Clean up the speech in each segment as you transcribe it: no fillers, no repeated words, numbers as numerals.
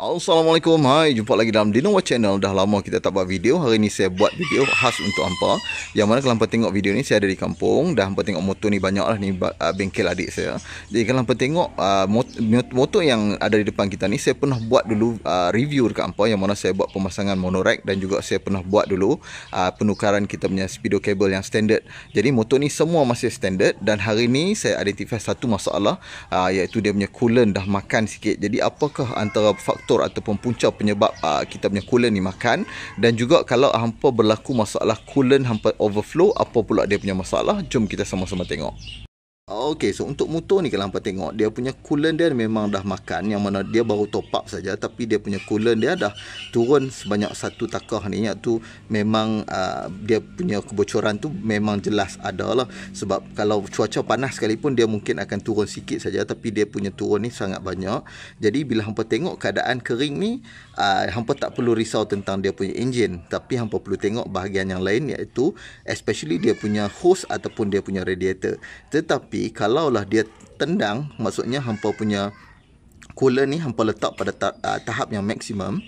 Assalamualaikum, hai, jumpa lagi dalam Dinowa Channel. Dah lama kita tak buat video. Hari ni saya buat video khas untuk hampa. Yang mana kalau hampa tengok video ni, saya ada di kampung. Dah hampa tengok motor ni banyak lah, ni bengkel adik saya. Jadi kalau hampa tengok motor yang ada di depan kita ni, saya pernah buat dulu review dekat hampa. Yang mana saya buat pemasangan monorack. Dan juga saya pernah buat dulu penukaran kita punya speedo cable yang standard. Jadi motor ni semua masih standard. Dan hari ni saya identify satu masalah, iaitu dia punya coolant dah makan sikit. Jadi apakah antara faktor ataupun punca penyebab kita punya coolant ni makan, dan juga kalau hampa berlaku masalah coolant hampa overflow, apa pula dia punya masalah, jom kita sama-sama tengok. Okey, so untuk motor ni kalau hampa tengok, dia punya coolant dia memang dah makan, yang mana dia baru top up saja, tapi dia punya coolant dia dah turun sebanyak satu takah ni, iaitu memang dia punya kebocoran tu memang jelas ada lah. Sebab kalau cuaca panas sekalipun dia mungkin akan turun sikit saja, tapi dia punya turun ni sangat banyak. Jadi bila hampa tengok keadaan kering ni, hampa tak perlu risau tentang dia punya enjin, tapi hampa perlu tengok bahagian yang lain, iaitu especially dia punya hose ataupun dia punya radiator. Tetapi kalaulah dia tendang, maksudnya hampa punya coolant ni hampa letak pada tahap yang maksimum,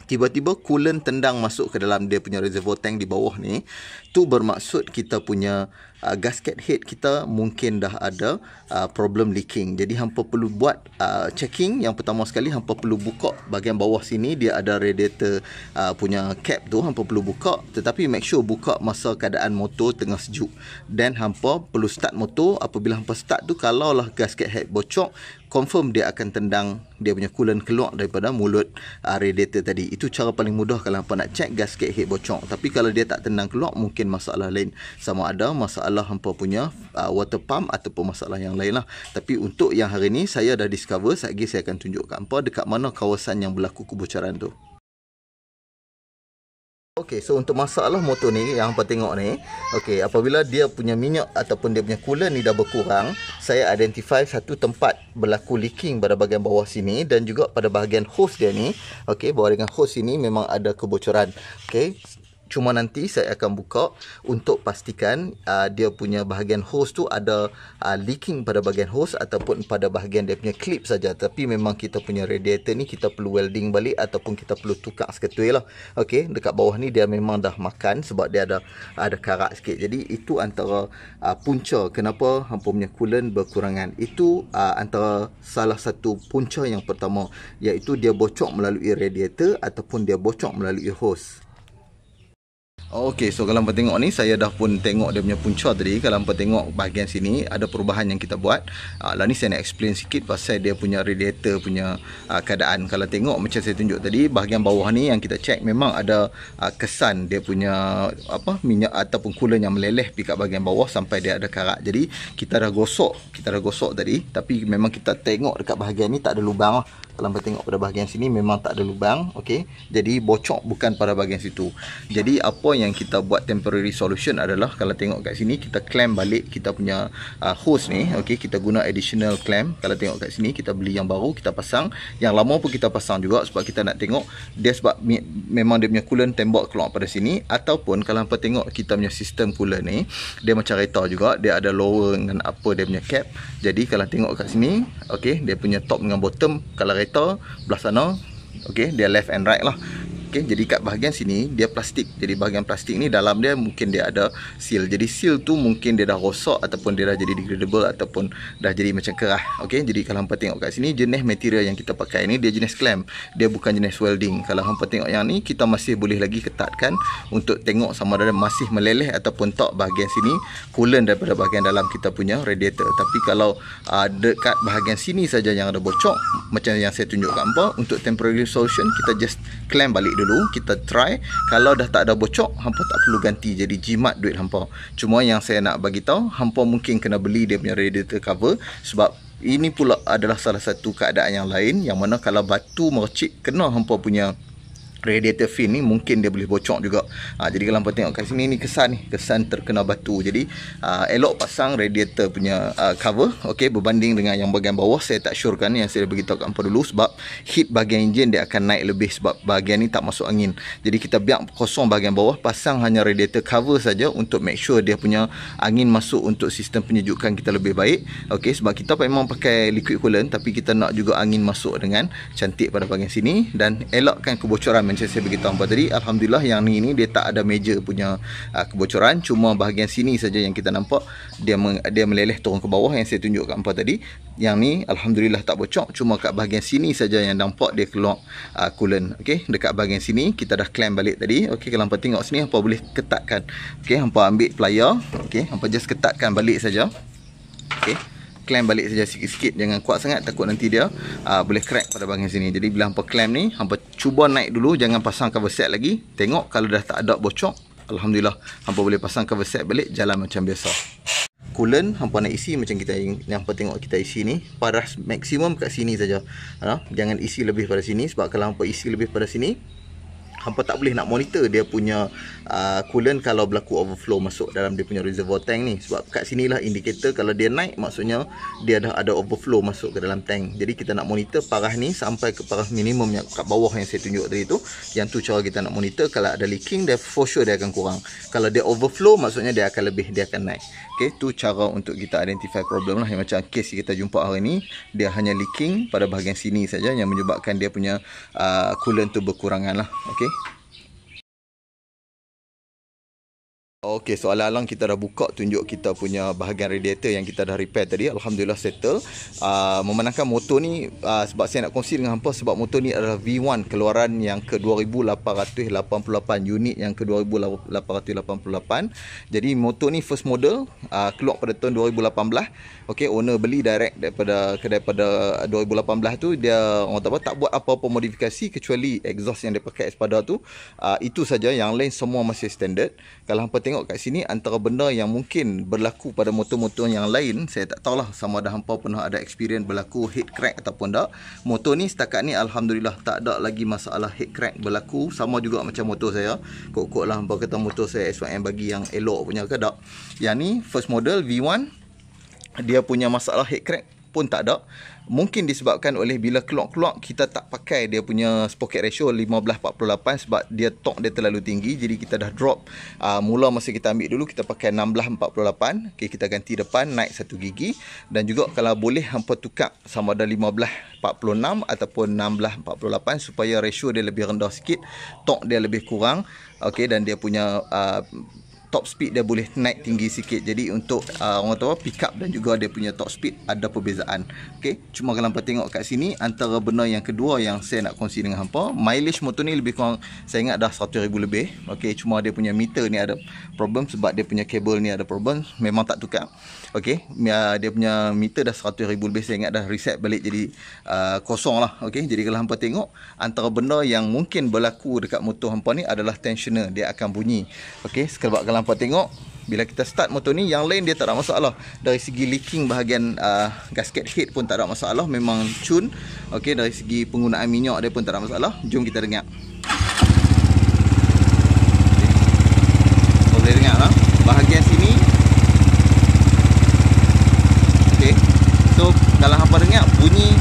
tiba-tiba coolant tendang masuk ke dalam dia punya reservoir tank di bawah ni, tu bermaksud kita punya gasket head kita mungkin dah ada problem leaking. Jadi hampa perlu buat checking. Yang pertama sekali, hampa perlu buka bahagian bawah sini, dia ada radiator punya cap tu, hampa perlu buka, tetapi make sure buka masa keadaan motor tengah sejuk. Dan hampa perlu start motor. Apabila hampa start tu, kalaulah gasket head bocor, confirm dia akan tendang dia punya coolant keluar daripada mulut radiator tadi. Itu cara paling mudah kalau hampa nak check gasket head bocor. Tapi kalau dia tak tendang keluar, mungkin masalah lain, sama ada masalah hampa punya water pump ataupun masalah yang lain lah. Tapi untuk yang hari ni saya dah discover, sekejap lagi saya akan tunjuk kat hampa dekat mana kawasan yang berlaku kebocoran tu. Okey, so untuk masalah motor ni yang hampa tengok ni, okey, apabila dia punya minyak ataupun dia punya coolant ni dah berkurang, saya identify satu tempat berlaku leaking pada bahagian bawah sini, dan juga pada bahagian hose dia ni. Okey, bawah dengan hose ini memang ada kebocoran. Okey, cuma nanti saya akan buka untuk pastikan dia punya bahagian hose tu ada leaking pada bahagian hose ataupun pada bahagian dia punya clip saja. Tapi memang kita punya radiator ni kita perlu welding balik ataupun kita perlu tukar seketui lah. Okey, dekat bawah ni dia memang dah makan sebab dia ada karat sikit. Jadi itu antara punca kenapa hampa punya coolant berkurangan. Itu antara salah satu punca yang pertama, iaitu dia bocor melalui radiator ataupun dia bocor melalui hose. Okey, so kalau hampa tengok ni, saya dah pun tengok dia punya punca tadi. Kalau hampa tengok bahagian sini, ada perubahan yang kita buat. Lah ni saya nak explain sikit pasal dia punya radiator punya keadaan. Kalau tengok macam saya tunjuk tadi, bahagian bawah ni yang kita check, memang ada kesan dia punya minyak ataupun coolant yang meleleh pergi kat bahagian bawah sampai dia ada karat. Jadi kita dah gosok tadi, tapi memang kita tengok dekat bahagian ni tak ada lubang lah. Kalau hampa tengok pada bahagian sini memang tak ada lubang. Okey, jadi bocor bukan pada bahagian situ. Jadi apa yang kita buat temporary solution adalah, kalau tengok kat sini, kita clamp balik kita punya hose ni. Okey, kita guna additional clamp. Kalau tengok kat sini, kita beli yang baru, kita pasang. Yang lama pun kita pasang juga sebab kita nak tengok dia, sebab memang dia punya coolant tembak keluar pada sini. Ataupun kalau hampa tengok kita punya sistem coolant ni, dia macam kereta juga, dia ada lower dengan upper dia punya cap. Jadi kalau tengok kat sini, okey, dia punya top dengan bottom, kalau kereta belah sana, okey, dia left and right lah. Okey, jadi kat bahagian sini dia plastik. Jadi bahagian plastik ni dalam dia mungkin dia ada seal. Jadi seal tu mungkin dia dah rosak ataupun dia dah jadi degradable ataupun dah jadi macam kerah. Okey, jadi kalau hampa tengok kat sini, jenis material yang kita pakai ni dia jenis clamp. Dia bukan jenis welding. Kalau hampa tengok yang ni, kita masih boleh lagi ketatkan untuk tengok sama ada masih meleleh ataupun tak bahagian sini coolant daripada bahagian dalam kita punya radiator. Tapi kalau dekat bahagian sini saja yang ada bocor, macam yang saya tunjuk kat hampa, untuk temporary solution kita just clamp balik dulu, kita try. Kalau dah tak ada bocor, hampa tak perlu ganti, jadi jimat duit hampa. Cuma yang saya nak bagi tahu, hampa mungkin kena beli dia punya radiator cover, sebab ini pula adalah salah satu keadaan yang lain, yang mana kalau batu mercik kena hampa punya radiator fin ni mungkin dia boleh bocor juga. Jadi kalau hampa tengok kat sini ni kesan terkena batu. Jadi elok pasang radiator punya cover, okey, berbanding dengan yang bahagian bawah. Saya tak syorkan, yang saya beritahu kat hampa dulu, sebab heat bahagian enjin dia akan naik lebih sebab bahagian ni tak masuk angin. Jadi kita biar kosong bahagian bawah, pasang hanya radiator cover saja untuk make sure dia punya angin masuk untuk sistem penyejukan kita lebih baik. Okey, sebab kita memang pakai liquid coolant, tapi kita nak juga angin masuk dengan cantik pada bahagian sini dan elakkan kebocoran. Macam saya beritahu hampa tadi, alhamdulillah yang ni dia tak ada major punya kebocoran, cuma bahagian sini saja yang kita nampak dia meleleh turun ke bawah yang saya tunjuk kat hampa tadi. Yang ni alhamdulillah tak bocor, cuma kat bahagian sini saja yang nampak dia keluar coolant. Okey, dekat bahagian sini kita dah clamp balik tadi. Okey, kalau hampa tengok sini, hampa boleh ketatkan. Okey, hampa ambil plier, okey, hampa just ketatkan balik saja. Okey, clamp balik saja sikit-sikit, jangan kuat sangat, takut nanti dia boleh crack pada bahagian sini. Jadi bila hampa clamp ni, hampa cuba naik dulu, jangan pasang cover set lagi. Tengok kalau dah tak ada bocor, alhamdulillah hampa boleh pasang cover set balik, jalan macam biasa. Coolant hampa nak isi macam kita yang hampa tengok kita isi ni, paras maksimum kat sini saja. Jangan isi lebih pada sini, sebab kalau hampa isi lebih pada sini, hampa tak boleh nak monitor dia punya coolant kalau berlaku overflow masuk dalam dia punya reservoir tank ni. Sebab kat sinilah indikator kalau dia naik, maksudnya dia dah ada overflow masuk ke dalam tank. Jadi kita nak monitor parah ni sampai ke parah minimum yang kat bawah yang saya tunjuk tadi tu. Yang tu cara kita nak monitor. Kalau ada leaking, dia for sure dia akan kurang. Kalau dia overflow, maksudnya dia akan lebih, dia akan naik. Okay, tu cara untuk kita identify problem lah. Yang macam kes kita jumpa hari ni, dia hanya leaking pada bahagian sini saja yang menyebabkan dia punya coolant tu berkurangan lah. Okay. Okey, so alang-alang kita dah buka tunjuk kita punya bahagian radiator yang kita dah repair tadi. Alhamdulillah settle. Memandangkan motor ni, sebab saya nak kongsi dengan hampa, sebab motor ni adalah V1 keluaran yang ke 2888, unit yang ke 2888. Jadi motor ni first model, keluar pada tahun 2018. Okey, owner beli direct daripada kedai pada 2018 tu. Dia orang tak buat apa-apa modifikasi kecuali exhaust yang dia pakai Espada tu. Itu saja, yang lain semua masih standard. Kalau hampa tengok kat sini, antara benda yang mungkin berlaku pada motor-motor yang lain, saya tak tahulah sama ada hampa pernah ada experience berlaku head crack ataupun tak. Motor ni setakat ni alhamdulillah tak ada lagi masalah head crack berlaku. Sama juga macam motor saya. Kok-kok lah hampa kata motor saya S1M bagi yang elok punya ke tak. Yang ni first model V1, dia punya masalah head crack pun tak ada. Mungkin disebabkan oleh bila keluar-keluar kita tak pakai dia punya sprocket ratio 15:48 sebab dia torque dia terlalu tinggi. Jadi kita dah drop. Mula masa kita ambil dulu kita pakai 16:48. Okay, kita ganti depan naik 1 gigi. Dan juga kalau boleh hampa tukar sama ada 15:46 ataupun 16:48 supaya ratio dia lebih rendah sikit, torque dia lebih kurang. Okay, dan dia punya top speed dia boleh naik tinggi sikit. Jadi untuk orang tahu pick up dan juga dia punya top speed ada perbezaan. Okey, cuma kalau hampa tengok kat sini, antara benda yang kedua yang saya nak kongsi dengan hampa, mileage motor ni lebih kurang saya ingat dah 100,000 lebih. Okey, cuma dia punya meter ni ada problem sebab dia punya kabel ni ada problem, memang tak tukar. Okey, dia punya meter dah 100,000 lebih, saya ingat dah reset balik jadi kosong lah. Okey, jadi kalau hampa tengok, antara benda yang mungkin berlaku dekat motor hampa ni adalah tensioner, dia akan bunyi. Okey, sebab kalau hampa tengok, bila kita start motor ni, yang lain dia tak ada masalah. Dari segi leaking bahagian gasket head pun tak ada masalah, memang cun. Okey, dari segi penggunaan minyak dia pun tak ada masalah. Jom kita dengar. Okay. Boleh dengar lah bahagian sini. Okey, so kalau hampa dengar bunyi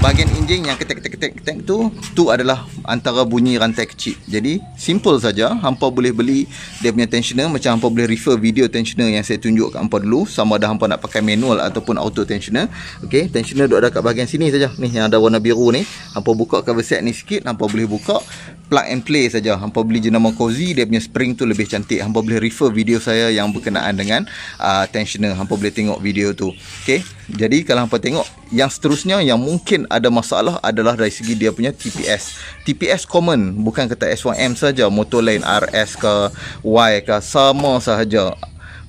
bahagian enjin yang ketek-ketek tu adalah antara bunyi rantai kecil. Jadi simple saja, hampa boleh beli dia punya tensioner. Macam hampa boleh refer video tensioner yang saya tunjuk kat hampa dulu, sama ada hampa nak pakai manual ataupun auto tensioner. Okey, tensioner duk ada kat bahagian sini saja. Ni yang ada warna biru ni, hampa buka cover set ni sikit, hampa boleh buka, plug and play saja. Hampa beli jenama Cozy, dia punya spring tu lebih cantik. Hampa boleh refer video saya yang berkenaan dengan tensioner, hampa boleh tengok video tu. Okey, jadi kalau hampa tengok yang seterusnya yang mungkin ada masalah adalah dari segi dia punya TPS. TPS common, bukan kata S1M saja, motor lain RS ke Y ke sama sahaja.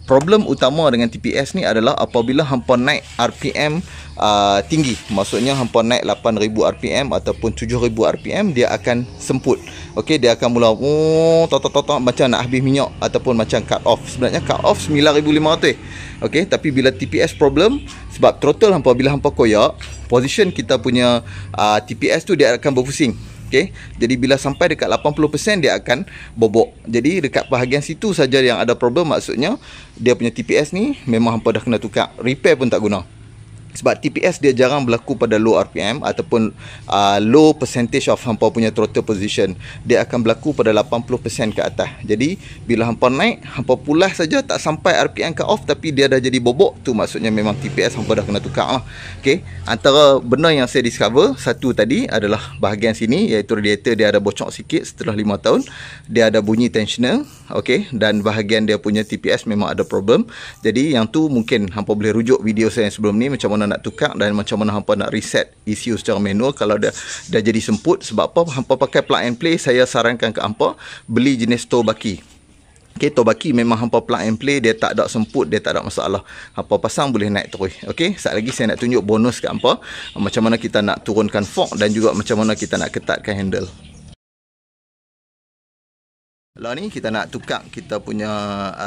Problem utama dengan TPS ni adalah apabila hampa naik RPM tinggi, maksudnya hampa naik 8000 RPM ataupun 7000 RPM, dia akan semput. Okey, dia akan mula macam nak habis minyak ataupun macam cut off. Sebenarnya cut off 9500. Okey, tapi bila TPS problem, sebab throttle hampa bila hampa koyak, position kita punya TPS tu dia akan berpusing. Okey, jadi bila sampai dekat 80% dia akan bobok. Jadi dekat bahagian situ saja yang ada problem, maksudnya dia punya TPS ni memang hampa dah kena tukar. Repair pun tak guna. Sebab TPS dia jarang berlaku pada low RPM ataupun low percentage of hampa punya throttle position. Dia akan berlaku pada 80% ke atas. Jadi bila hampa naik, hampa pulas saja tak sampai RPM cut off tapi dia dah jadi bobok, tu maksudnya memang TPS hampa dah kena tukar lah. Okay, antara benda yang saya discover, satu tadi adalah bahagian sini, iaitu radiator dia ada bocok sikit setelah 5 tahun. Dia ada bunyi tensioner, okay, dan bahagian dia punya TPS memang ada problem. Jadi yang tu mungkin hampa boleh rujuk video saya yang sebelum ni, macam mana nak tukar dan macam mana hampa nak reset ECU secara manual kalau dah jadi semput. Sebab apa, hampa pakai plug and play, saya sarankan ke hampa beli jenis Tobaki. Okay, Tobaki memang hampa plug and play, dia tak ada semput, dia tak ada masalah. Hampa pasang boleh naik terus. Okay, sekali lagi saya nak tunjuk bonus ke hampa macam mana kita nak turunkan fork dan juga macam mana kita nak ketatkan handle. Lah ni kita nak tukar kita punya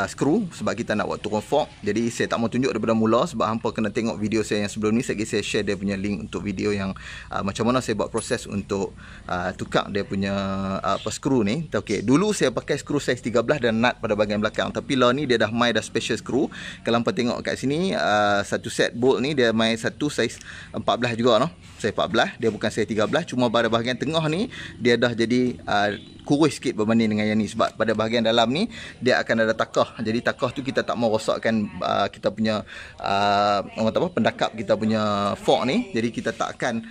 skru sebab kita nak buat turun fork. Jadi saya tak mau tunjuk daripada mula sebab hampa kena tengok video saya yang sebelum ni. Saya share dia punya link untuk video yang macam mana saya buat proses untuk tukar dia punya skru ni. Okey, dulu saya pakai skru saiz 13 dan nut pada bahagian belakang. Tapi lah ni dia dah mai dah special skru. Kalau hampa tengok kat sini satu set bolt ni dia mai satu saiz 14 juga noh. Saiz 14, dia bukan saiz 13, cuma pada bahagian tengah ni dia dah jadi kurus sikit berbanding dengan yang ni. Sebab pada bahagian dalam ni dia akan ada takah. Jadi takah tu kita tak mau rosakkan kita punya orang kata apa, pendakap kita punya fork ni. Jadi kita tak akan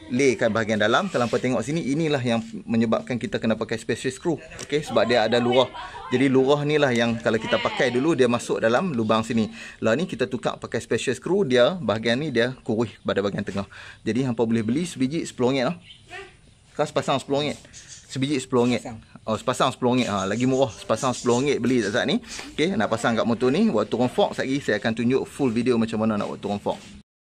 laykan bahagian dalam. Kalau hampa tengok sini, inilah yang menyebabkan kita kena pakai special screw. Okey, sebab dia ada lurah. Jadi lurah ni lah yang kalau kita pakai dulu dia masuk dalam lubang sini. Lah ni kita tukar pakai special screw, dia bahagian ni dia kurus pada bahagian tengah. Jadi hampa boleh beli sebiji RM10 lah. Kau sepasang RM10. Sebiji RM10. Oh, sepasang RM10. Lagi murah. Sepasang RM10 beli saat ni. Okey, nak pasang kat motor ni, buat turun fork. Sekejap lagi saya akan tunjuk full video macam mana nak buat turun fork.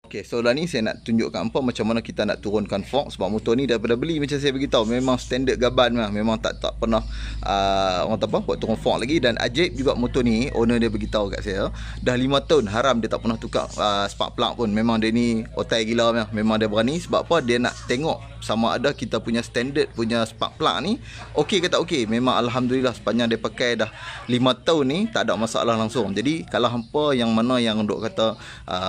Okey, so lah ni saya nak tunjukkan hampa macam mana kita nak turunkan fork. Sebab motor ni daripada beli macam saya beritahu, memang standard gaban lah. Memang tak pernah orang kata apa, buat turun fork lagi. Dan ajaib juga motor ni, owner dia beritahu kat saya, dah 5 tahun haram dia tak pernah tukar spark plug pun. Memang dia ni otai gila memang. Memang dia berani. Sebab apa, dia nak tengok sama ada kita punya standard punya spark plug ni okey ke tak okey. Memang alhamdulillah sepanjang dia pakai dah 5 tahun ni tak ada masalah langsung. Jadi kalau hampa yang mana yang duk kata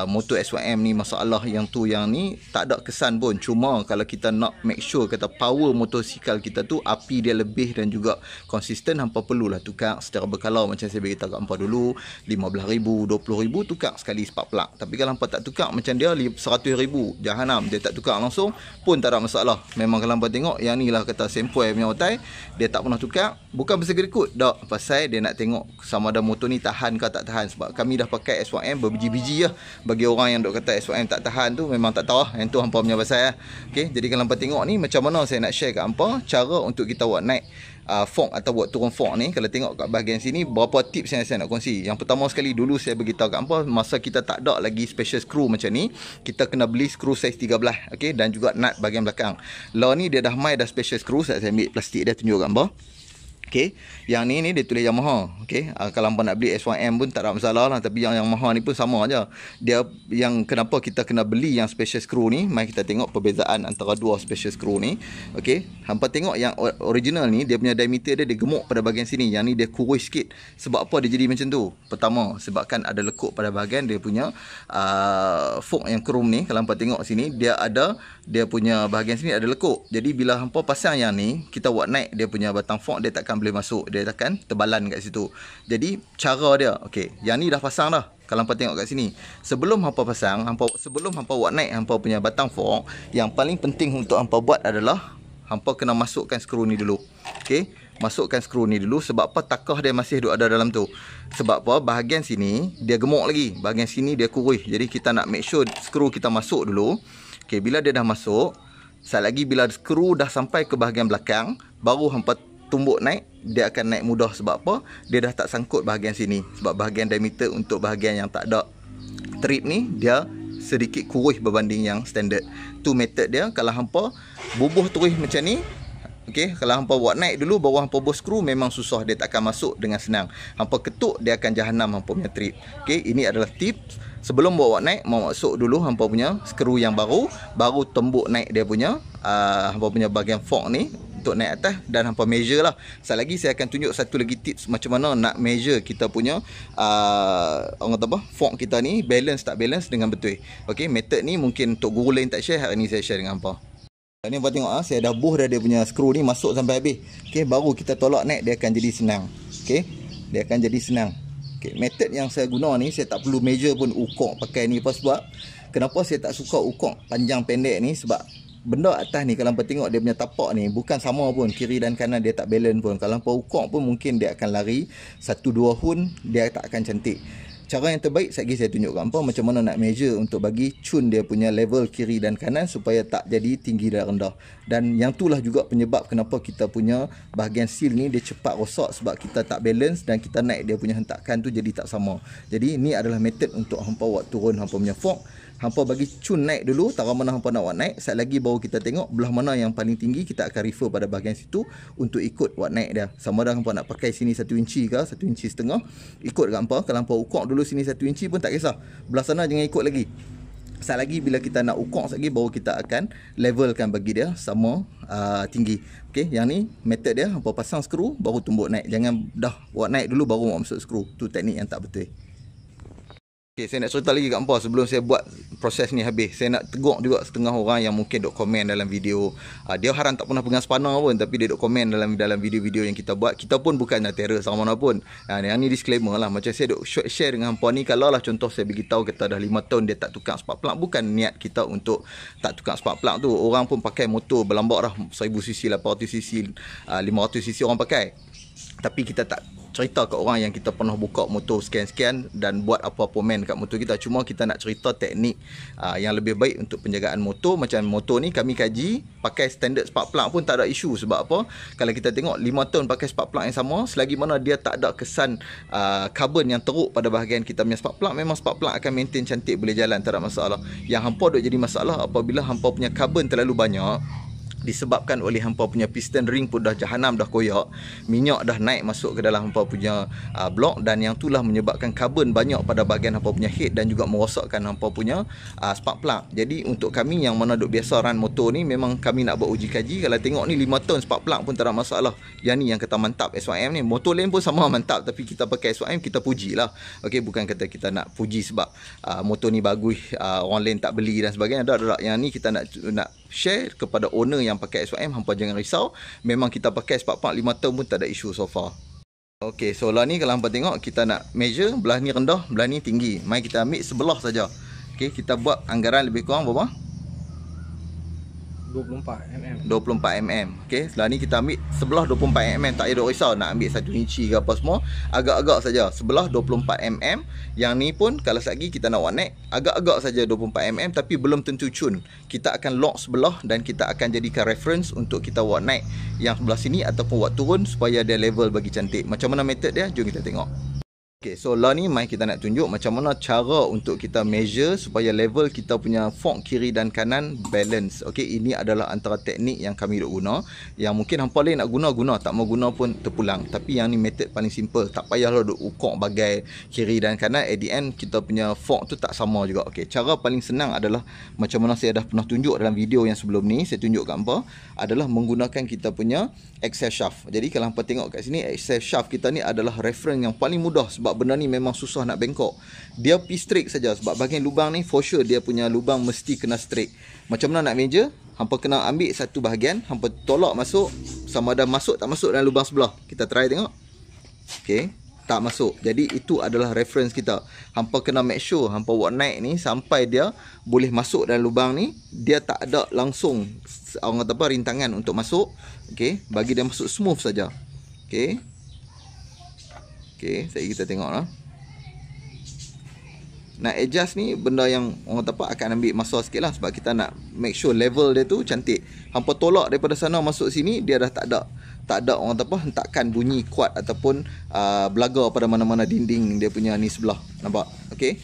motor SYM ni masalah yang tu yang ni, tak ada kesan pun. Cuma kalau kita nak make sure kata power motosikal kita tu api dia lebih dan juga konsisten, hampa perlulah tukar secara berkala. Macam saya beritahu kat hampa dulu, RM15,000, RM20,000 tukar sekali spark plug. Tapi kalau hampa tak tukar macam dia RM100,000 jahanam, dia tak tukar langsung pun tak ada masalah. Memang kalau hampa tengok yang ni lah kata sempoi punya otai, dia tak pernah tukar. Bukan pasal gerikut dak, pasal dia nak tengok sama ada motor ni tahan ke tak tahan. Sebab kami dah pakai SYM berbiji-biji lah. Bagi orang yang duk kata SYM tak tahan tu, memang tak tahu lah. Yang tu hampa punya pasal lah. Okay, jadi kalau hampa tengok ni macam mana saya nak share kat hampa cara untuk kita buat naik fork atau buat turun fork ni. Kalau tengok kat bahagian sini, berapa tips yang saya nak kongsi. Yang pertama sekali, dulu saya beritahu kat hampa, masa kita tak ada lagi special screw macam ni, kita kena beli skru saiz 13, okey, dan juga nut bahagian belakang. Lah ni dia dah mai dah special screw. Saya ambil plastik dia tunjuk kat hampa. Okey, yang ni dia tulis Yamaha. Okey, kalau hampa nak beli SYM pun tak ada masalah lah. Tapi yang Yamaha ni pun sama aja. Dia yang kenapa kita kena beli yang special screw ni, mari kita tengok perbezaan antara dua special screw ni. Okey, hampa tengok yang original ni, dia punya diameter dia gemuk pada bahagian sini. Yang ni dia kurus sikit. Sebab apa dia jadi macam tu? Pertama, sebabkan ada lekuk pada bahagian dia punya fork yang chrome ni. Kalau hampa tengok sini, dia ada, dia punya bahagian sini ada lekuk. Jadi bila hampa pasang yang ni, kita buat naik dia punya batang fork, dia takkan boleh masuk, dia takkan terbalan kat situ. Jadi cara dia, okey, yang ni dah pasang dah. Kalau hampa tengok kat sini, sebelum hampa pasang, sebelum hampa buat naik hampa punya batang fork, yang paling penting untuk hampa buat adalah hampa kena masukkan skru ni dulu. Okey, masukkan skru ni dulu. Sebab apa? Takah dia masih ada dalam tu. Sebab apa? Bahagian sini dia gemuk lagi, bahagian sini dia kurus. Jadi kita nak make sure skru kita masuk dulu. Okey, bila dia dah masuk, sekali lagi bila skru dah sampai ke bahagian belakang, baru hampa tumbuk naik, dia akan naik mudah. Sebab apa? Dia dah tak sangkut bahagian sini. Sebab bahagian diameter untuk bahagian yang tak ada trip ni, dia sedikit kurus berbanding yang standard. Tu method dia. Kalau hampa bubuh terus macam ni, Okey, kalau hampa buat naik dulu baru hampa bos skru memang susah, dia tak akan masuk dengan senang. Hampa ketuk dia akan jahanam hampa punya trip. Okey, ini adalah tips sebelum bawa naik, mau masuk dulu hampa punya skru yang baru tembuk naik dia punya hampa punya bahagian fork ni untuk naik atas, dan hampa measure lah. Sekali lagi saya akan tunjuk satu lagi tips macam mana nak measure kita punya orang kata apa, fork kita ni balance tak balance dengan betul. Okey, method ni mungkin untuk guru lain tak share, hari ni saya share dengan hampa. Ni hampa tengok saya dah buh dah dia punya skru ni masuk sampai habis. Okey, baru kita tolak naik dia akan jadi senang. Okey, dia akan jadi senang. Okey, method yang saya guna ni saya tak perlu measure pun ukok pakai ni. Apa sebab? Kenapa saya tak suka ukok panjang pendek ni? Sebab benda atas ni kalau hampa tengok dia punya tapak ni bukan sama pun, kiri dan kanan dia tak balance pun. Kalau hampa ukok pun mungkin dia akan lari 1-2 hun, dia tak akan cantik. Cara yang terbaik saya tunjuk kat hampa macam mana nak measure untuk bagi cun dia punya level kiri dan kanan supaya tak jadi tinggi dan rendah. Dan yang itulah juga penyebab kenapa kita punya bahagian seal ni dia cepat rosak, sebab kita tak balance dan kita naik dia punya hentakan tu jadi tak sama. Jadi ni adalah method untuk hampa buat turun hampa punya fork. Hampa bagi cun naik dulu, tara mana hampa nak buat naik, sekali lagi baru kita tengok belah mana yang paling tinggi, kita akan refer pada bahagian situ untuk ikut buat naik dia. Sama ada hampa nak pakai sini 1 inci ke 1,5 inci, ikut kat hampa. Kalau hampa ukok dulu sini 1 inci pun tak kisah, belah sana jangan ikut lagi. Sekali lagi bila kita nak ukok lagi baru kita akan levelkan bagi dia sama tinggi. Okey, yang ni method dia, hampa pasang skru baru tumbuk naik. Jangan dah buat naik dulu baru masuk skru. Tu teknik yang tak betul. Okay, saya nak cerita lagi kat hampa sebelum saya buat proses ni habis. Saya nak tegur juga setengah orang yang mungkin duk komen dalam video. Dia haram tak pernah pegang spanner pun, tapi dia duk komen dalam video-video yang kita buat. Kita pun bukan nak terror sama mana pun. Yang ni disclaimer lah. Macam saya duk share dengan hampa ni, kalau lah contoh saya beritahu kita dah 5 tahun dia tak tukar spark plug, bukan niat kita untuk tak tukar spark plug tu. Orang pun pakai motor berlambak dah 1000cc, 800cc, 500cc orang pakai. Tapi kita tak cerita kat orang yang kita pernah buka motor sekian-sekian dan buat apa-apa main kat motor kita. Cuma kita nak cerita teknik yang lebih baik untuk penjagaan motor. Macam motor ni kami kaji, pakai standard spark plug pun tak ada isu. Sebab apa? Kalau kita tengok 5 tahun pakai spark plug yang sama, selagi mana dia tak ada kesan karbon yang teruk pada bahagian kita punya spark plug, memang spark plug akan maintain cantik, boleh jalan, tak ada masalah. Yang hampa duk jadi masalah apabila hampa punya karbon terlalu banyak, disebabkan oleh hampa punya piston ring pun dah jahanam, dah koyak, minyak dah naik masuk ke dalam hampa punya blok, dan yang itulah menyebabkan karbon banyak pada bahagian hampa punya head dan juga merosakkan hampa punya spark plug. Jadi untuk kami yang mana duk biasa run motor ni, memang kami nak buat uji kaji. Kalau tengok ni 5 tahun spark plug pun tak ada masalah. Yang ni yang kata mantap SYM ni. Motor lain pun sama mantap, tapi kita pakai SYM kita pujilah. Okey, bukan kata kita nak puji sebab motor ni bagus, orang lain tak beli dan sebagainya. Tak. Yang ni kita nak share kepada owner yang pakai SYM. Hampa jangan risau, memang kita pakai spark plug 5 tahun pun tak ada isu so far. Okey, so lah ni kalau hampa tengok, kita nak measure belah ni rendah, belah ni tinggi. Mari kita ambil sebelah saja. Okey, kita buat anggaran lebih kurang berapa? 24 mm. 24 mm. Okey, setelah ni kita ambil sebelah 24 mm. Tak payah duk risau nak ambil 1 inci ke apa semua. Agak-agak saja sebelah 24 mm. Yang ni pun kalau lagi kita nak warna agak-agak saja 24 mm, tapi belum tentu cun. Kita akan lock sebelah dan kita akan jadikan reference untuk kita buat naik yang sebelah sini ataupun buat turun supaya dia level bagi cantik. Macam mana method dia? Jom kita tengok. Okay, so lah ni mai kita nak tunjuk macam mana cara untuk kita measure supaya level kita punya fork kiri dan kanan balance. Okay, ini adalah antara teknik yang kami duk guna. Yang mungkin hampa lain nak guna, tak mau guna pun terpulang. Tapi yang ni method paling simple. Tak payahlah duk ukok bagai kiri dan kanan. At the end kita punya fork tu tak sama juga. Okay, cara paling senang adalah macam mana saya dah pernah tunjuk dalam video yang sebelum ni. Saya tunjuk kat hampa adalah menggunakan kita punya axle shaft. Jadi kalau hampa tengok kat sini, axle shaft kita ni adalah reference yang paling mudah sebab benda ni memang susah nak bengkok. Dia pi straight saja sebab bahagian lubang ni for sure dia punya lubang mesti kena straight. Macam mana nak measure? Hampa kena ambil satu bahagian, hampa tolak masuk, sama ada masuk tak masuk dalam lubang sebelah. Kita try tengok. Okey, tak masuk. Jadi itu adalah reference kita. Hampa kena make sure hampa buat naik ni sampai dia boleh masuk dalam lubang ni, dia tak ada langsung orang kata apa rintangan untuk masuk. Okey, bagi dia masuk smooth saja. Okey. Okey, saya kita tengoklah. Nak adjust ni benda yang orang kata apa akan ambil masa sikit lah sebab kita nak make sure level dia tu cantik. Hampa tolak daripada sana masuk sini, dia dah tak ada orang kata apa hentakan bunyi kuat ataupun belaga pada mana-mana dinding dia punya ni sebelah. Nampak? Okey.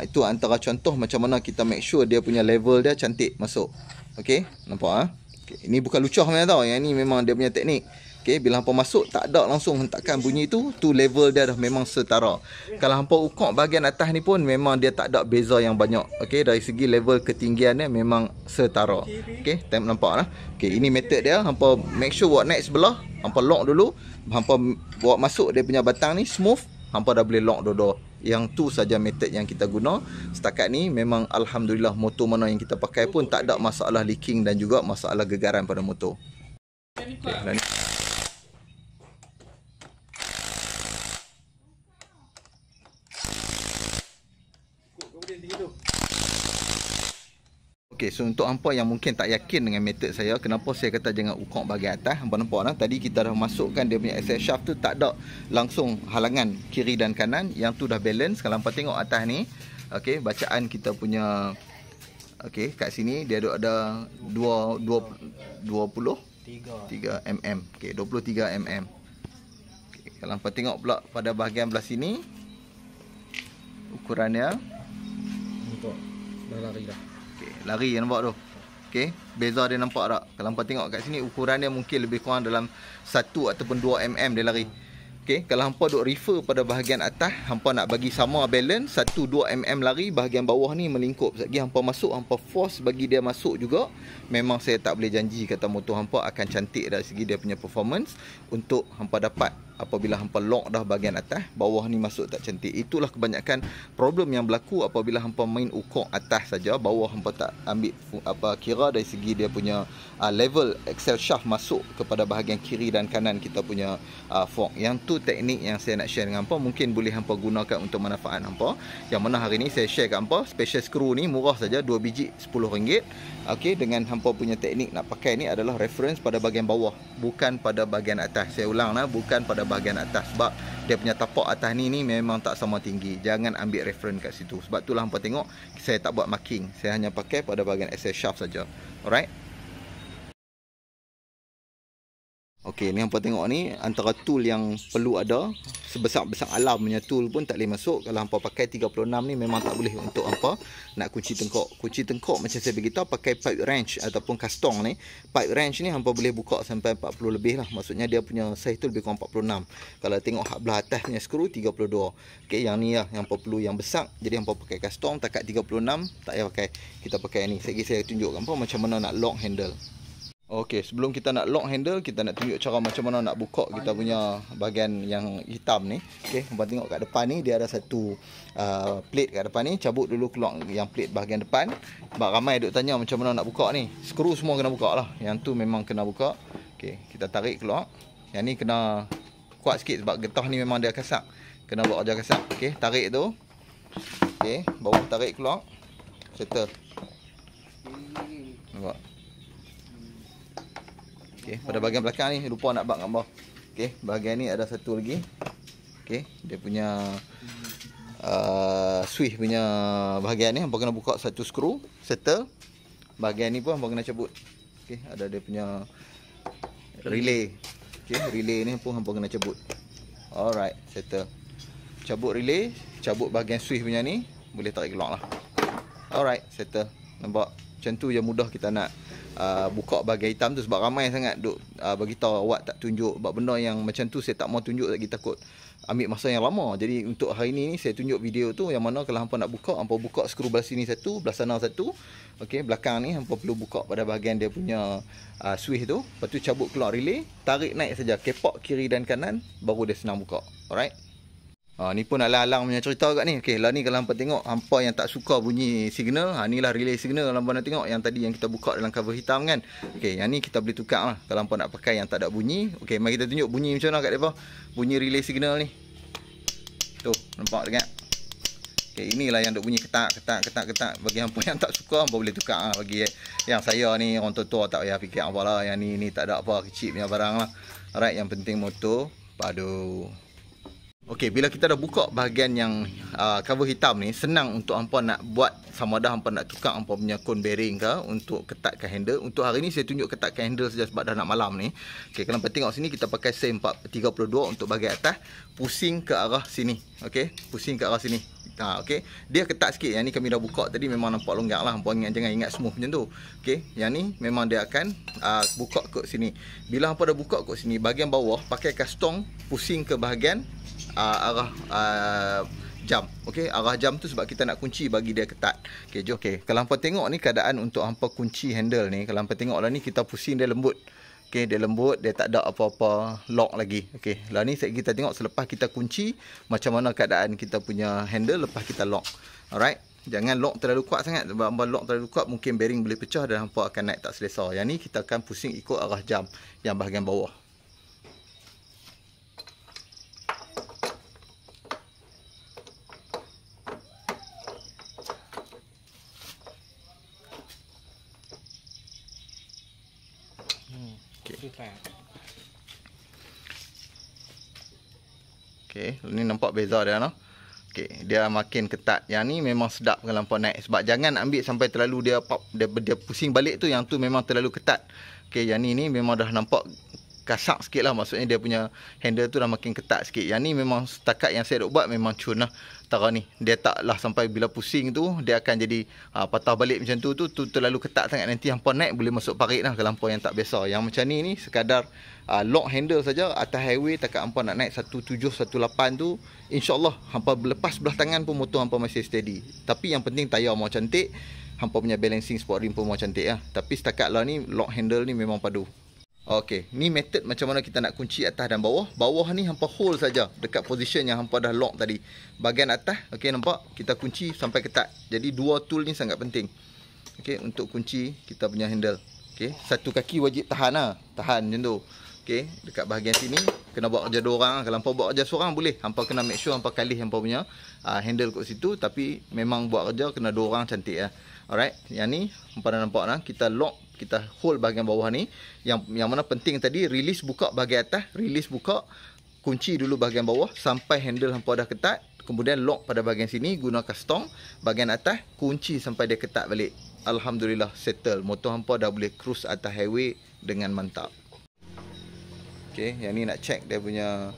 Itu antara contoh macam mana kita make sure dia punya level dia cantik masuk. Okey, nampak ah? Okay, ini bukan lucah punya tau. Yang ni memang dia punya teknik. Okay, bila hampa masuk tak ada langsung hentakkan bunyi tu level dia dah memang setara. Kalau hampa ukur bahagian atas ni pun memang dia tak ada beza yang banyak. Okay, dari segi level ketinggian dia memang setara. Okay, nampak lah. Okay, ini method dia. Hampa make sure buat naik sebelah, hampa lock dulu. Hampa buat masuk dia punya batang ni smooth, hampa dah boleh lock dua-dua. Yang tu saja method yang kita guna. Setakat ni memang alhamdulillah motor mana yang kita pakai pun tak ada masalah leaking dan juga masalah gegaran pada motor. Okay, dan okay, so untuk hampa yang mungkin tak yakin dengan metod saya, kenapa saya kata jangan ukur bahagian atas, hampa nampak lah, tadi kita dah masukkan dia punya access shaft tu, tak ada langsung halangan kiri dan kanan, yang tu dah balance. Kalau hampa tengok atas ni, okay, bacaan kita punya, okay, kat sini dia ada 23 mm, okay, 23 mm. Okay, kalau hampa tengok pula pada bahagian belah sini, ukurannya untuk dah lari dah. Lari nampak tu. Okey, beza dia nampak tak? Kalau hampa tengok kat sini ukuran dia mungkin lebih kurang dalam 1 ataupun 2 mm dia lari. Okey, kalau hampa duk refer pada bahagian atas, hampa nak bagi sama balance 1-2 mm lari, bahagian bawah ni melingkup. Sekali hampa masuk, hampa force bagi dia masuk juga, memang saya tak boleh janji kata motor hampa akan cantik dari segi dia punya performance untuk hampa dapat apabila hampa lock dah bahagian atas, bawah ni masuk tak cantik. Itulah kebanyakan problem yang berlaku apabila hampa main ukur atas saja, bawah hampa tak ambil kira dari segi dia punya level axle shaft masuk kepada bahagian kiri dan kanan kita punya fork. Yang tu teknik yang saya nak share dengan hampa, mungkin boleh hampa gunakan untuk manfaat hampa. Yang mana hari ni saya share kat hampa special screw ni murah saja, 2 biji RM10. Okey, dengan hampa punya teknik nak pakai ni adalah reference pada bahagian bawah, bukan pada bahagian atas. Saya ulang lah, bukan pada bahagian atas, sebab dia punya tapak atas ni memang tak sama tinggi. Jangan ambil reference kat situ. Sebab itulah hampa tengok saya tak buat marking, saya hanya pakai pada bahagian access shaft saja. Alright. Okey, ni hampa tengok ni antara tool yang perlu ada. Sebesar-besar alam punya tool pun tak boleh masuk. Kalau hampa pakai 36 ni memang tak boleh untuk hampa nak kunci tengkok. Kunci tengkok macam saya beritahu pakai pipe wrench ataupun kastong ni. Pipe wrench ni hampa boleh buka sampai 40 lebih lah. Maksudnya dia punya size tu lebih kurang 46. Kalau tengok hak belah atas punya skru 32. Okey, yang ni lah yang hampa perlu yang besar. Jadi hampa pakai kastong takat 36, tak payah pakai. Kita pakai ni. Saya tunjuk hampa macam mana nak lock handle. Okey, sebelum kita nak lock handle, kita nak tunjuk cara macam mana nak buka kita punya bahagian yang hitam ni. Okey, hampa tengok kat depan ni dia ada satu plate kat depan ni. Cabut dulu keluar yang plate bahagian depan. Sebab ramai duk tanya macam mana nak buka ni. Skru semua kena buka lah. Yang tu memang kena buka. Okey, kita tarik keluar. Yang ni kena kuat sikit sebab getah ni memang dia kasak. Kena buat aja kasak. Okey, tarik tu. Okey, bawah tarik keluar. Settle. Nampak? Okey, pada bahagian belakang ni lupa nak bak gambar. Okey, bahagian ni ada satu lagi. Okey, dia punya switch punya bahagian ni hampa kena buka satu skru, settle. Bahagian ni pun hampa kena cabut. Okey, ada dia punya relay. Okey, relay ni pun hampa kena cabut. Alright, settle. Cabut relay, cabut bahagian switch punya ni, boleh tarik keluar lah. Alright, settle. Nampak? Macam tu je mudah kita nak buka bahagian hitam tu. Sebab ramai sangat duk beritahu awak tak tunjuk. Sebab benda yang macam tu saya tak mau tunjuk lagi, takut ambil masa yang lama. Jadi untuk hari ni saya tunjuk video tu yang mana kalau hampa nak buka, hampa buka skru belah sini satu, belah sana satu. Okey, belakang ni hampa perlu buka pada bahagian dia punya switch tu. Lepas tu cabut keluar relay, tarik naik saja kepak kiri dan kanan, baru dia senang buka. Alright. Ni pun alang-alang punya cerita kat ni. Okey, lah ni kalau hampa tengok, hampa yang tak suka bunyi signal, ni lah relay signal kalau hampa nak tengok. Yang tadi yang kita buka dalam cover hitam kan. Okey, yang ni kita boleh tukar lah kalau hampa nak pakai yang tak ada bunyi. Okey, mari kita tunjuk bunyi macam mana kat depa. Bunyi relay signal ni. Tu, nampak dengar? Okey, inilah yang duk bunyi ketak. Bagi hampa yang tak suka, hampa boleh tukar lah. Bagi yang saya ni orang tua-tua tak payah fikir apalah, yang ni tak ada apa, kecil punya barang lah. Alright, yang penting motor padu. Okey, bila kita dah buka bahagian yang cover hitam ni, senang untuk hampa nak buat sama ada hampa nak tukar hampa punya cone bearing ke untuk ketatkan handle. Untuk hari ni saya tunjuk ketatkan handle saja sebab dah nak malam ni. Okey, kalau hampa tengok sini kita pakai SAM 32 untuk bahagian atas, pusing ke arah sini. Okey, pusing ke arah sini. Okey. Dia ketat sikit. Yang ni kami dah buka tadi memang nampak longgar lah. Hampa jangan ingat smooth macam tu. Okey. Yang ni memang dia akan buka kot sini. Bila hampa dah buka kot sini, bahagian bawah pakai kastong pusing ke bahagian arah jam. Okey, arah jam tu sebab kita nak kunci bagi dia ketat. Okey, jom. Okey, kalau hampa tengok ni keadaan untuk hampa kunci handle ni, kalau hampa tengok lah ni kita pusing dia lembut. Okey, dia lembut, dia tak ada apa-apa lock lagi. Okey, lah ni kita tengok selepas kita kunci macam mana keadaan kita punya handle lepas kita lock. Alright. Jangan lock terlalu kuat sangat. Sebab hampa lock terlalu kuat mungkin bearing boleh pecah dan hampa akan naik tak selesa. Yang ni kita akan pusing ikut arah jam yang bahagian bawah. Okey, ni nampak beza dia noh. Okey, dia makin ketat. Yang ni memang sedap kalau hampa naik sebab jangan ambil sampai terlalu dia pusing balik tu, yang tu memang terlalu ketat. Okey, yang ni memang dah nampak kasak sikit lah, maksudnya dia punya handle tu dah makin ketat sikit. Yang ni memang setakat yang saya duk buat memang cun lah. Tara ni dia taklah sampai bila pusing tu dia akan jadi patah balik macam tu terlalu ketat sangat, nanti hampa naik boleh masuk parit lah kalau hampa yang tak biasa. Yang macam ni sekadar lock handle saja atas highway, takat hampa nak naik 17, 18 tu insya-Allah hampa lepas belah tangan pun motor hampa masih steady. Tapi yang penting tayar mau cantik, hampa punya balancing sport rim pun mau cantik lah. Tapi setakat lah ni lock handle ni memang padu. Okey, ni method macam mana kita nak kunci atas dan bawah. Bawah ni hampa hold saja dekat position yang hampa dah lock tadi. Bahagian atas, okey nampak? Kita kunci sampai ketat. Jadi dua tool ni sangat penting. Okey, untuk kunci kita punya handle. Okey, satu kaki wajib tahan lah. Tahan macam tu. Okey, dekat bahagian sini kena buat kerja dua orang. Kalau hampa buat kerja seorang boleh. Hampa kena make sure hampa kalih hampa punya handle kat situ, tapi memang buat kerja kena dua orang cantik lah. Alright, yang ni hampa dah nampak lah, kita lock, kita hold bahagian bawah ni. Yang mana penting tadi, release buka bahagian atas, release buka, kunci dulu bahagian bawah sampai handle hampa dah ketat. Kemudian lock pada bahagian sini gunakan stong, bahagian atas kunci sampai dia ketat balik. Alhamdulillah settle, motor hampa dah boleh cruise atas highway dengan mantap. Okey, yang ni nak check dia punya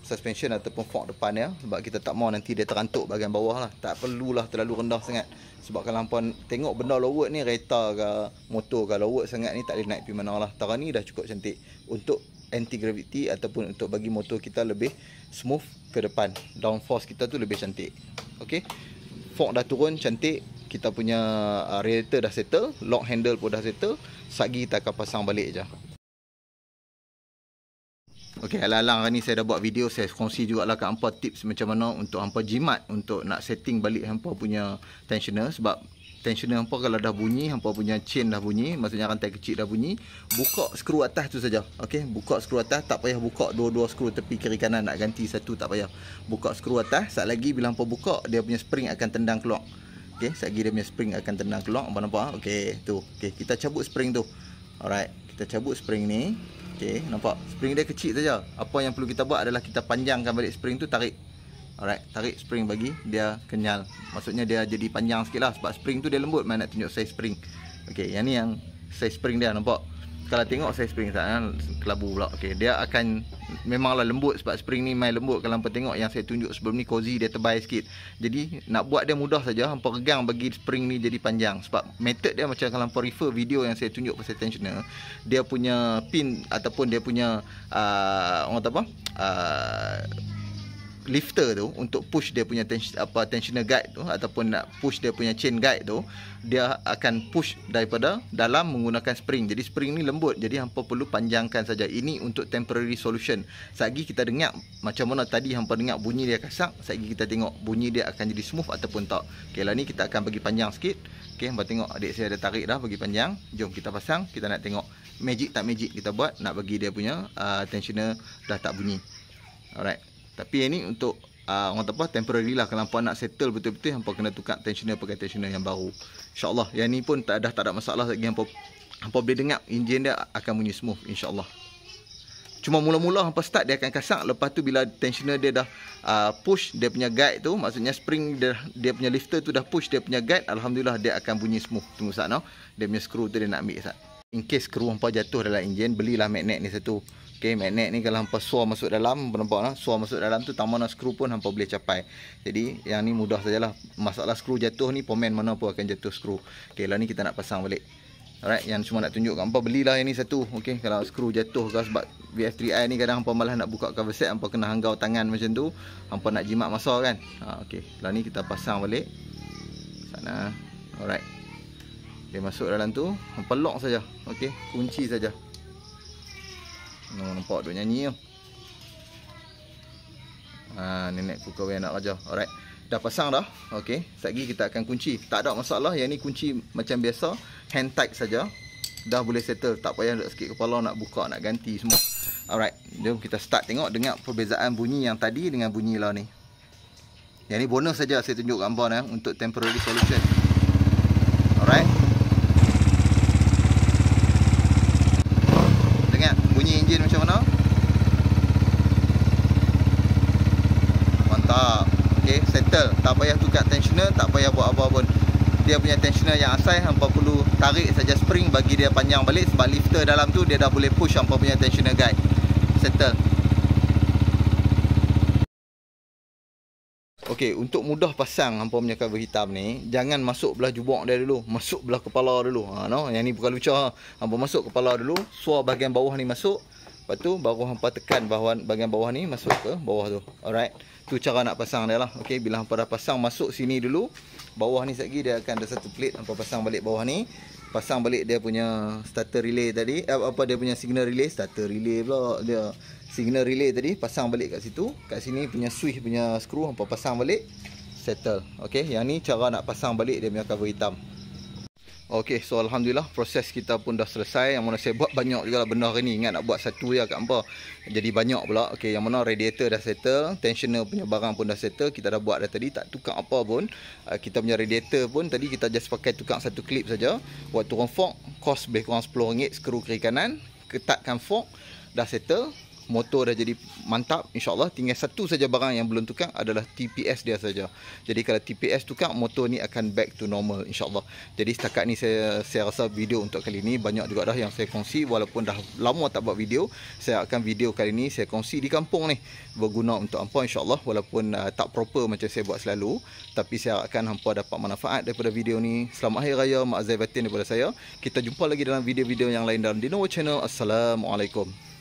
suspension ataupun fork depan dia, sebab kita tak mau nanti dia terantuk bahagian bawah lah. Tak perlulah terlalu rendah sangat, sebab kalau hampa tengok benda low ni, kereta ke motor ke low sangat ni tak boleh naik pergi mana lah. Tara ni dah cukup cantik untuk anti gravity ataupun untuk bagi motor kita lebih smooth ke depan. Downforce kita tu lebih cantik. Okey, fork dah turun cantik, kita punya radiator dah settle, lock handle pun dah settle. Sagi kita akan pasang balik je. Okey, alang-alang ni saya dah buat video, saya kongsi jugalah kat hampa tips macam mana untuk hampa jimat untuk nak setting balik hampa punya tensioner. Sebab tensioner hampa kalau dah bunyi, hampa punya chain dah bunyi, maksudnya rantai kecil dah bunyi, buka skru atas tu saja. Okey, buka skru atas, tak payah buka dua-dua skru tepi kiri kanan, nak ganti satu tak payah. Buka skru atas, saat lagi bila hampa buka, dia punya spring akan tendang keluar. Okey, saat lagi dia punya spring akan tendang keluar, hampa nampak? Okey, tu. Okey, kita cabut spring tu. Alright, kita cabut spring ni. Okey, nampak? Spring dia kecil saja. Apa yang perlu kita buat adalah kita panjangkan balik spring tu, tarik. Alright, tarik spring bagi dia kenyal. Maksudnya dia jadi panjang sikit lah, sebab spring tu dia lembut. Mana nak tunjuk size spring. Okey, yang ni yang size spring dia, nampak? Kalau tengok size spring sana, kelabu pula. Okey, dia akan memanglah lembut sebab spring ni main lembut. Kalau hampa tengok yang saya tunjuk sebelum ni, cozy, dia tebal sikit. Jadi nak buat dia mudah saja, hampa pegang bagi spring ni jadi panjang. Sebab method dia macam kalau hampa refer video yang saya tunjuk pasal tensioner, dia punya pin ataupun dia punya orang kata apa? Lifter tu untuk push dia punya tensioner guide tu ataupun nak push dia punya chain guide tu, dia akan push daripada dalam menggunakan spring. Jadi spring ni lembut, jadi hampa perlu panjangkan saja. Ini untuk temporary solution. Satgi kita dengar macam mana tadi hampa dengar bunyi dia kasak, satgi kita tengok bunyi dia akan jadi smooth ataupun tak. Okey, lah ni kita akan bagi panjang sikit. Okey, hampa tengok adik saya ada tarik dah bagi panjang. Jom kita pasang, kita nak tengok magic tak magic kita buat nak bagi dia punya tensioner dah tak bunyi. Alright. Tapi ini untuk orang kata apa, temporary lah. Kalau hampa nak settle betul-betul, hampa kena tukar tensioner pakai tensioner yang baru. InsyaAllah. Yang ni pun tak ada masalah lagi. Hampa boleh dengar enjin dia akan bunyi smooth, insyaAllah. Cuma mula-mula hampa start dia akan kasak. Lepas tu bila tensioner dia dah push dia punya guide tu, maksudnya spring dia punya lifter tu dah push dia punya guide, alhamdulillah dia akan bunyi smooth. Tunggu sat no. Dia punya skru tu dia nak ambil sat. In case skru hampa jatuh dalam enjin, belilah magnet ni satu. Okey, magnet ni kalau hampa suar masuk dalam, nampak tak? Suar masuk dalam tu tak mana skru pun hampa boleh capai. Jadi yang ni mudah sajalah. Masalah skru jatuh ni pomen mana pun akan jatuh skru. Okey, lah ni kita nak pasang balik. Alright, yang cuma nak tunjuk kat hampa, belilah yang ni satu. Okey, kalau skru jatuh ke sebab VF3i ni kadang hampa malah nak buka cover set, hampa kena hanggau tangan macam tu, hampa nak jimat masa kan. Okey, lah ni kita pasang balik sana. Alright. Dia masuk dalam tu, hampa lock saja. Okey, kunci saja. Nampak duk nyanyi tu. Nenek ku kahwin anak raja. Alright. Dah pasang dah. Okey. Sekejap lagi kita akan kunci. Tak ada masalah. Yang ni kunci macam biasa. Hand tight saja. Dah boleh settle. Tak payah duk sikit kepala nak buka, nak ganti semua. Alright. Jom kita start tengok. Dengar perbezaan bunyi yang tadi dengan bunyi lah ni. Yang ni bonus saja saya tunjuk kat hangpa untuk temporary solution. Alright. Bunyi enjin macam mana? Mantap. Okey, settle. Tak payah tukar tensioner, tak payah buat apa pun. Dia punya tensioner yang asal, hampa perlu tarik saja spring bagi dia panjang balik sebab lifter dalam tu dia dah boleh push hampa punya tensioner guide. Settle. Okey, untuk mudah pasang hampa punya cover hitam ni, jangan masuk belah jubuk dia dulu, masuk belah kepala dulu. No, yang ni bukan lucu ha. Hampa masuk kepala dulu, suar bahagian bawah ni masuk. Lepas tu baru hampa tekan bahagian bawah ni masuk ke bawah tu. Alright. Tu cara nak pasang dia lah. Okey, bila hampa dah pasang masuk sini dulu, bawah ni sekejap lagi dia akan ada satu plate, hampa pasang balik bawah ni. Pasang balik dia punya starter relay tadi, dia punya signal relay, starter relay pula dia. Signal relay tadi pasang balik kat situ. Kat sini punya switch punya skru hampa pasang balik, settle. Okey, yang ni cara nak pasang balik dia punya cover hitam. Okey, so alhamdulillah proses kita pun dah selesai. Yang mana saya buat banyak juga lah benda hari ni. Ingat nak buat satu je kat hampa, jadi banyak pula. Okey, yang mana radiator dah settle, tensioner punya barang pun dah settle. Kita dah buat dah tadi, tak tukar apa pun. Kita punya radiator pun tadi kita just pakai tukar satu klip saja. Buat turun fork, kos lebih kurang RM10, skru kiri kanan, ketatkan fork, dah settle. Motor dah jadi mantap, insyaAllah. Tinggal satu saja barang yang belum tukar adalah TPS dia saja. Jadi kalau TPS tukar, motor ni akan back to normal, insyaAllah. Jadi setakat ni saya rasa video untuk kali ni banyak juga dah yang saya kongsi. Walaupun dah lama tak buat video, saya akan video kali ni saya kongsi di kampung ni, berguna untuk hampa insyaAllah. Walaupun tak proper macam saya buat selalu, tapi saya harapkan hampa dapat manfaat daripada video ni. Selamat Hari Raya, maaf zahir batin daripada saya. Kita jumpa lagi dalam video-video yang lain dalam Dinowo Channel. Assalamualaikum.